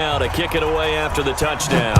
Now to kick it away after the touchdown.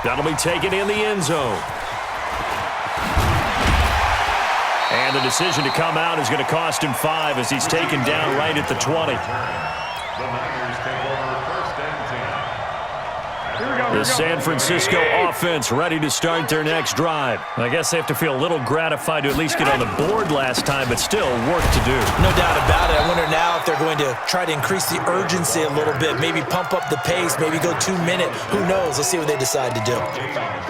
That'll be taken in the end zone. And the decision to come out is going to cost him 5 as he's taken down right at the 20. The San Francisco offense ready to start their next drive. I guess they have to feel a little gratified to at least get on the board last time, but still work to do. No doubt about it. I wonder now if they're going to try to increase the urgency a little bit, maybe pump up the pace, maybe go 2 minute. Who knows? Let's see what they decide to do.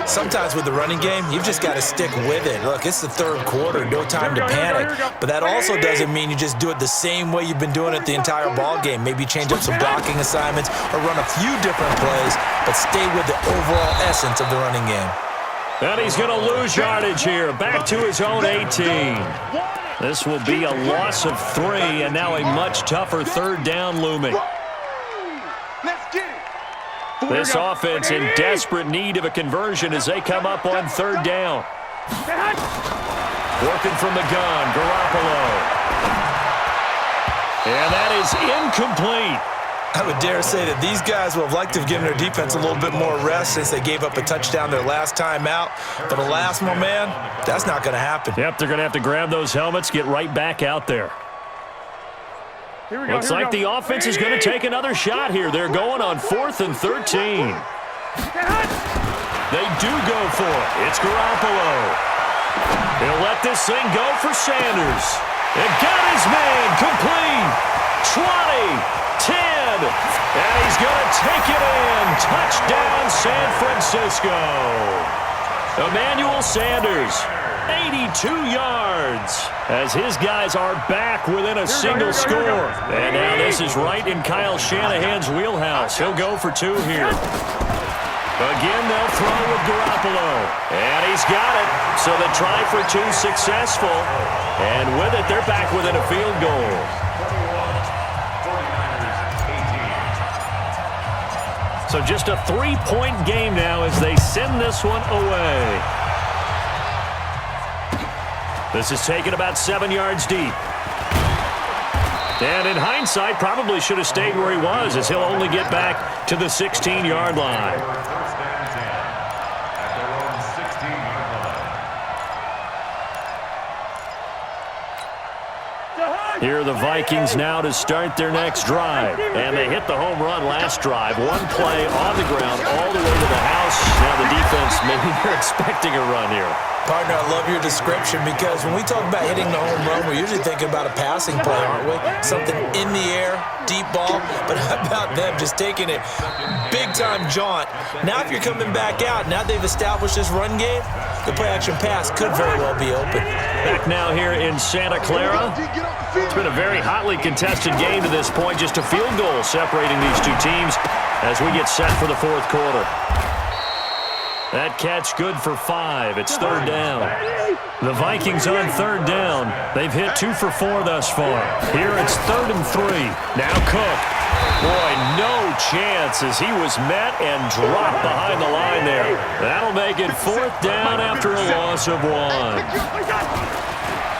Sometimes with the running game, you've just got to stick with it. Look, it's the third quarter, no time to panic. But that also doesn't mean you just do it the same way you've been doing it the entire ball game. Maybe change up some blocking assignments or run a few different plays, but stay with the overall essence of the running game. And he's going to lose yardage here, back to his own 18. This will be a loss of 3, and now a much tougher third down looming. This offense in desperate need of a conversion as they come up on third down. Working from the gun, Garoppolo. And that is incomplete. I would dare say that these guys would have liked to have given their defense a little bit more rest since they gave up a touchdown their last time out. But alas, my man, that's not going to happen. Yep, they're going to have to grab those helmets, get right back out there. Looks like the offense is going to take another shot here. They're going on 4th and 13. They do go for it. It's Garoppolo. He'll let this thing go for Sanders. It got his man complete. 20. 10, and he's going to take it in. Touchdown, San Francisco. Emmanuel Sanders, 82 yards, as his guys are back within a single score. And now this is right in Kyle Shanahan's wheelhouse. He'll go for 2 here. Again, they'll throw with Garoppolo. And he's got it. So the try for 2 successful. And with it, they're back within a field goal. So just a 3-point game now as they send this one away. This is taken about 7 yards deep. And in hindsight, probably should have stayed where he was as he'll only get back to the 16-yard line. Here are the Vikings now to start their next drive. And they hit the home run last drive. 1 play on the ground all the way to the house. Now the defense, maybe they're expecting a run here. Partner, I love your description because when we talk about hitting the home run, we're usually thinking about a passing play, aren't we? Something in the air, deep ball. But how about them just taking it big-time jaunt? Now if you're coming back out, now they've established this run game, the play-action pass could very well be open. Back now here in Santa Clara. It's been a very hotly contested game to this point. Just a field goal separating these two teams as we get set for the 4th quarter. That catch good for 5. It's third down. The Vikings on third down. They've hit 2 for 4 thus far. Here it's 3rd and 3. Now Cook. Boy, no chance as he was met and dropped behind the line there. That'll make it 4th down after a loss of 1.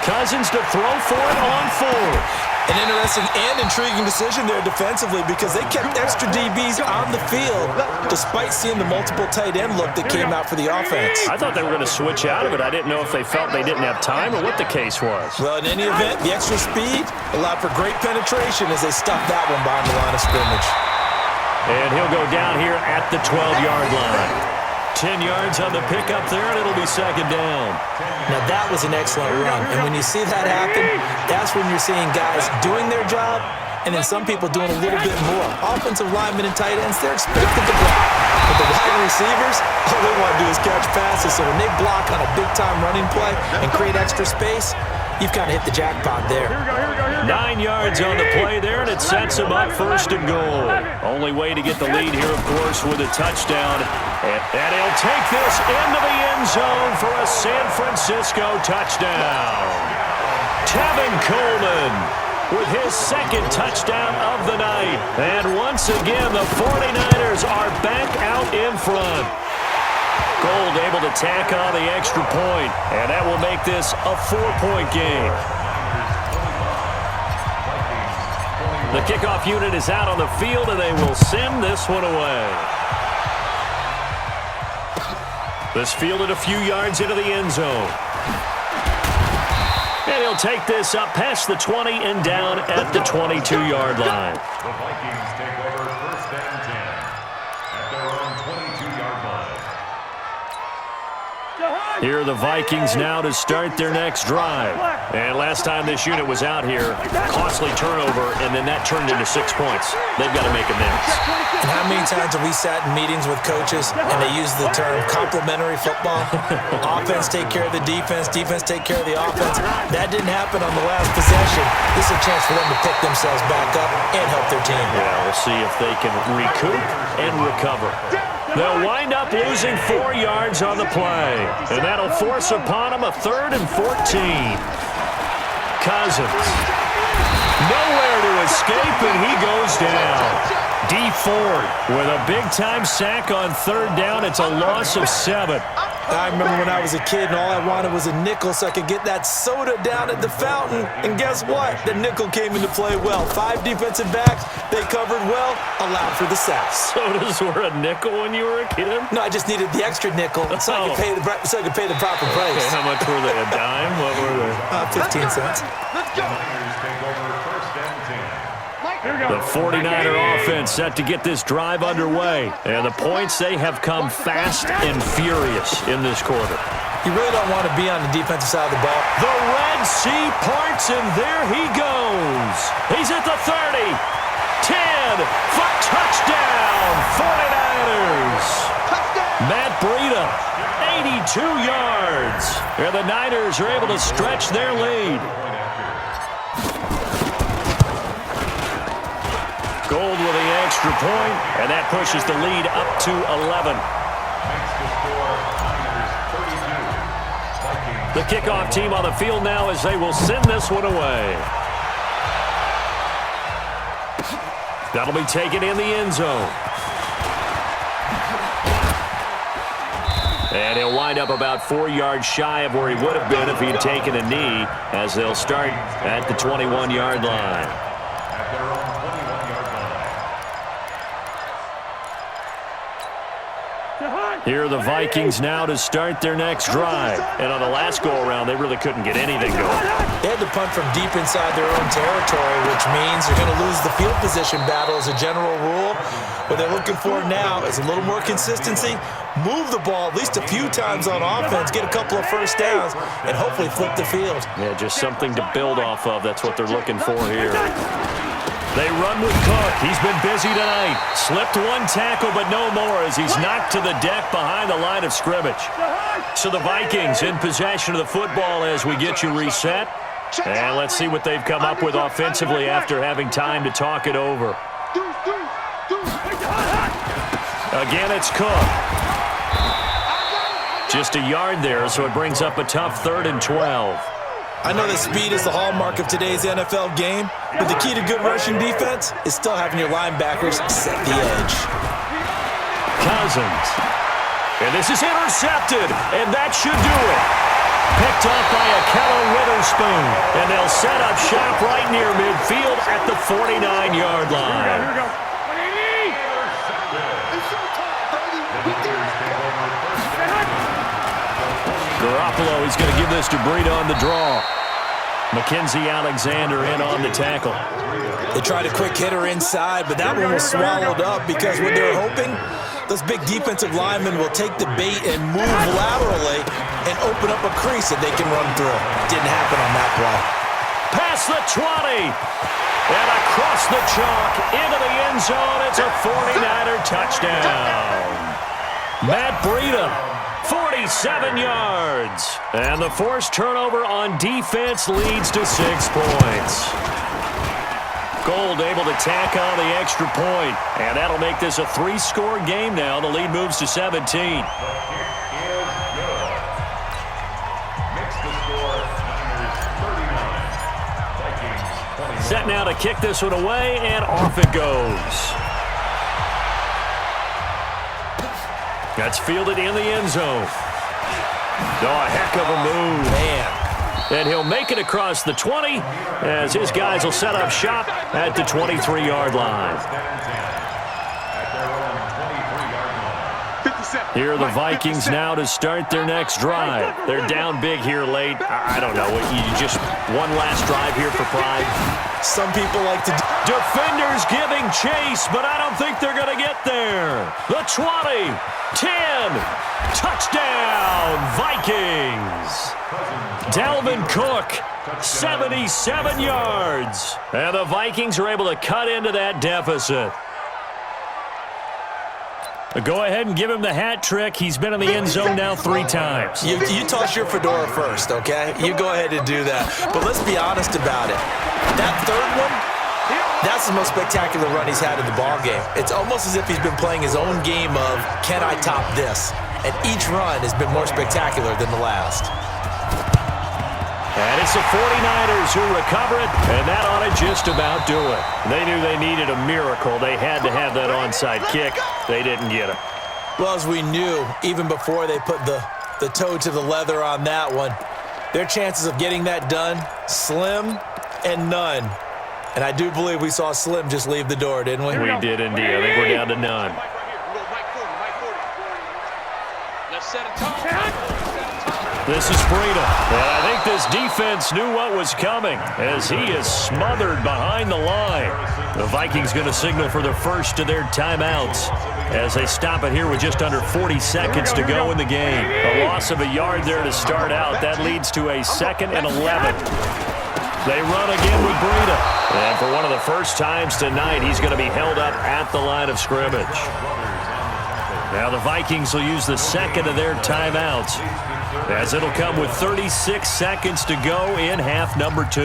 Cousins to throw for it on 4th. An interesting and intriguing decision there defensively because they kept extra DBs on the field despite seeing the multiple tight end look that came out for the offense. I thought they were going to switch out of it. I didn't know if they felt they didn't have time or what the case was. Well, in any event, the extra speed allowed for great penetration as they stuffed that one behind the line of scrimmage. And he'll go down here at the 12-yard line. 10 yards on the pickup there, and it'll be 2nd down. Now, that was an excellent run. And when you see that happen, that's when you're seeing guys doing their job and then some people doing a little bit more. Offensive linemen and tight ends, they're expected to block. But the wide receivers, all they want to do is catch passes. So when they block on a big-time running play and create extra space, you've kind of hit the jackpot there. 9 yards on the play there, and it sets him up 1st and goal. Only way to get the lead here, of course, with a touchdown. And he'll take this into the end zone for a San Francisco touchdown. Tevin Coleman with his 2nd touchdown of the night. And once again, the 49ers are back out in front. Gold able to tack on the extra point, and that will make this a 4-point game. The kickoff unit is out on the field, and they will send this one away. This fielded a few yards into the end zone. And he'll take this up past the 20 and down at the 22-yard line. The Vikings take over first and 10 at their own 22-yard line. Here are the Vikings now to start their next drive. And last time this unit was out here, costly turnover, and then that turned into 6 points. They've got to make amends. And how many times have we sat in meetings with coaches and they use the term complementary football? Offense take care of the defense, defense take care of the offense. That didn't happen on the last possession. This is a chance for them to pick themselves back up and help their team. Yeah, we'll see if they can recoup and recover. They'll wind up losing 4 yards on the play, and that'll force upon them a 3rd and 14. Cousins. Nowhere to escape, and he goes down. D Ford with a big-time sack on 3rd down. It's a loss of 7. I remember when I was a kid and all I wanted was a nickel so I could get that soda down at the fountain. And guess what? The nickel came into play well. 5 defensive backs. They covered well, allowed for the sacks. Sodas were a nickel when you were a kid? No, I just needed the extra nickel so I could pay the proper price. Okay, how much were they? A dime? What were they? 15 cents. Vikings take over first and 10. The 49er offense set to get this drive underway. And the points, they have come fast and furious in this quarter. You really don't want to be on the defensive side of the ball. The Red Sea parts, and there he goes. He's at the 30. 10 for touchdown, 49ers. Matt Breida, 82 yards. And the Niners are able to stretch their lead. Gold with the extra point, and that pushes the lead up to 11. The kickoff team on the field now as they will send this one away. That'll be taken in the end zone. And he'll wind up about 4 yards shy of where he would have been if he'd taken a knee, as they'll start at the 21-yard line. Here are the Vikings now to start their next drive. And on the last go-around, they really couldn't get anything going. They had to punt from deep inside their own territory, which means they're going to lose the field position battle as a general rule. What they're looking for now is a little more consistency, move the ball at least a few times on offense, get a couple of first downs, and hopefully flip the field. Yeah, just something to build off of. That's what they're looking for here. They run with Cook. He's been busy tonight. Slipped 1 tackle, but no more as he's knocked to the deck behind the line of scrimmage. So the Vikings in possession of the football as we get you reset. And let's see what they've come up with offensively after having time to talk it over. Again, it's Cook. Just a yard there, so it brings up a tough 3rd and 12. I know that speed is the hallmark of today's NFL game, but the key to good rushing defense is still having your linebackers set the edge. Cousins. And this is intercepted, and that should do it. Picked off by Akello Witherspoon, and they'll set up shop right near midfield at the 49-yard line. Here we go. Garoppolo, he's going to give this to Breida on the draw. Mackenzie Alexander in on the tackle. They tried a quick hitter inside, but that one was swallowed up because what they're hoping, those big defensive linemen will take the bait and move laterally and open up a crease that they can run through. Didn't happen on that play. Past the 20. And across the chalk into the end zone. It's a 49er touchdown. Matt Breida, 47 yards. And the forced turnover on defense leads to 6 points. Gold able to tack on the extra point. And that'll make this a 3-score game now. The lead moves to 17. Set now to kick this one away, and off it goes. That's fielded in the end zone. Oh, a heck of a move. Man, And he'll make it across the 20 as his guys will set up shop at the 23-yard line. Here are the Vikings now to start their next drive. They're down big here late. I don't know. You just one last drive here for pride. Some people like to... Defenders giving chase, but I don't think they're going to get there. The 20, 10, touchdown, Vikings. Dalvin Cook, 77 yards. And the Vikings are able to cut into that deficit. Go ahead and give him the hat trick. He's been in the end zone now 3 times. You toss your fedora first, okay? You go ahead and do that. But let's be honest about it. That third one, that's the most spectacular run he's had in the ballgame. It's almost as if he's been playing his own game of, can I top this? And each run has been more spectacular than the last. And it's the 49ers who recover it, and that ought to just about do it. They knew they needed a miracle. They had to have that onside kick. They didn't get it. Well, as we knew, even before they put the toe to the leather on that one, their chances of getting that done, slim and none. And I do believe we saw Slim just leave the door, didn't we? We did indeed. I think we're down to none. This is Breida. And I think this defense knew what was coming as he is smothered behind the line. The Vikings going to signal for the first of their timeouts as they stop it here with just under 40 seconds to go in the game. A loss of a yard there to start out. That leads to a 2nd and 11. They run again with Breida. And for one of the first times tonight, he's going to be held up at the line of scrimmage. Now the Vikings will use the second of their timeouts as it'll come with 36 seconds to go in half number 2.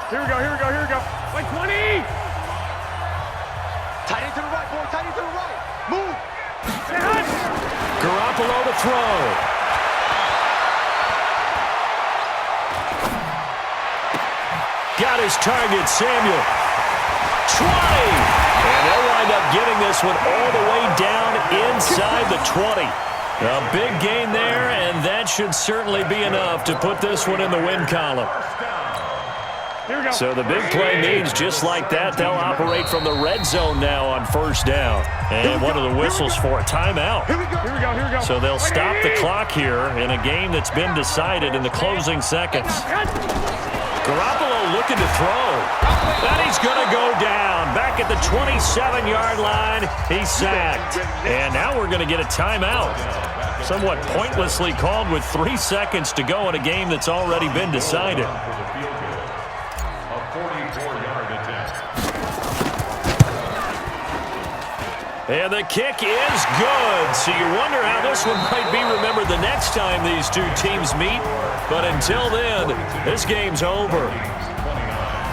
Here we go. Like 20! Tight end to the right, boy. Tight end to the right. Move. Garoppolo to throw. Got his target, Samuel. 20! And they'll wind up getting this one all the way down inside the 20. A big gain there, and that should certainly be enough to put this one in the win column. Here we go. So the big play means just like that, they'll operate from the red zone now on first down. And one of the whistles for a timeout. Here we go. So they'll stop the clock here in a game that's been decided in the closing seconds. Garoppolo looking to throw. And he's going to go down. Back at the 27-yard line, he's sacked. And now we're going to get a timeout. Somewhat pointlessly called with 3 seconds to go in a game that's already been decided. And the kick is good. So you wonder how this one might be remembered the next time these two teams meet. But until then, this game's over.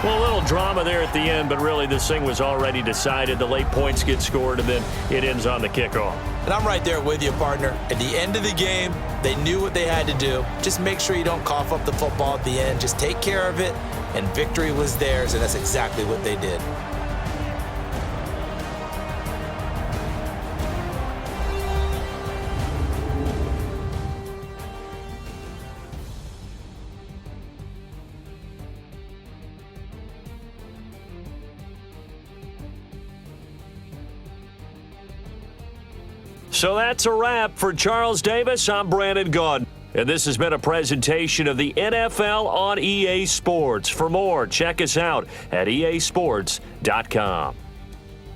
Well, a little drama there at the end, but really this thing was already decided. The late points get scored, and then it ends on the kickoff. And I'm right there with you, partner. At the end of the game, they knew what they had to do. Just make sure you don't cough up the football at the end. Just take care of it, and victory was theirs, and that's exactly what they did. So that's a wrap for Charles Davis. I'm Brandon Gaudin. And this has been a presentation of the NFL on EA Sports. For more, check us out at easports.com.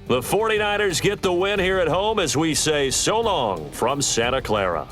The 49ers get the win here at home as we say so long from Santa Clara.